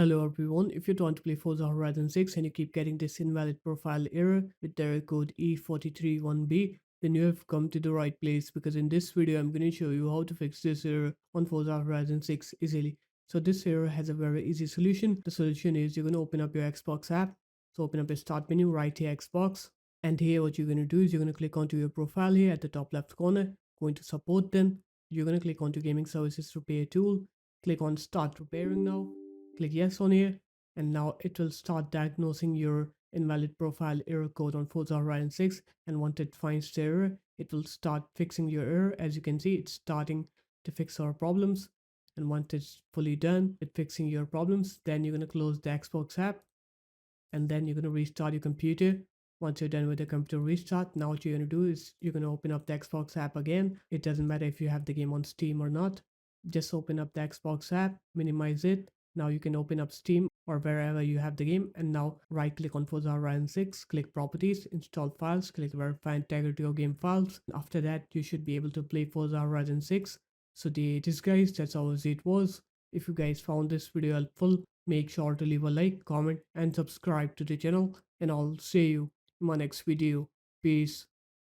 Hello everyone, if you're trying to play Forza Horizon 6 and you keep getting this invalid profile error with the error code E431B, then you have come to the right place because in this video I'm going to show you how to fix this error on Forza Horizon 6 easily. So this error has a very easy solution. The solution is you're going to open up your Xbox app. So open up your start menu, right here Xbox. And here what you're going to do is you're going to click onto your profile here at the top left corner, go into support then. You're going to click onto gaming services repair tool, click on start repairing now. Click yes on here, and now it will start diagnosing your invalid profile error code on Forza Horizon 6. And once it finds the error, it will start fixing your error. As you can see, it's starting to fix our problems. And once it's fully done with fixing your problems, then you're going to close the Xbox app, and then you're going to restart your computer. Once you're done with the computer restart, now what you're going to do is you're going to open up the Xbox app again. It doesn't matter if you have the game on Steam or not. Just open up the Xbox app, minimize it. Now you can open up Steam or wherever you have the game, and now right click on Forza Horizon 6, click properties, install files, click verify integrity of game files. After that, you should be able to play Forza Horizon 6. So it is guys, that's how easy it was. If you guys found this video helpful, make sure to leave a like, comment and subscribe to the channel, and I'll see you in my next video. Peace.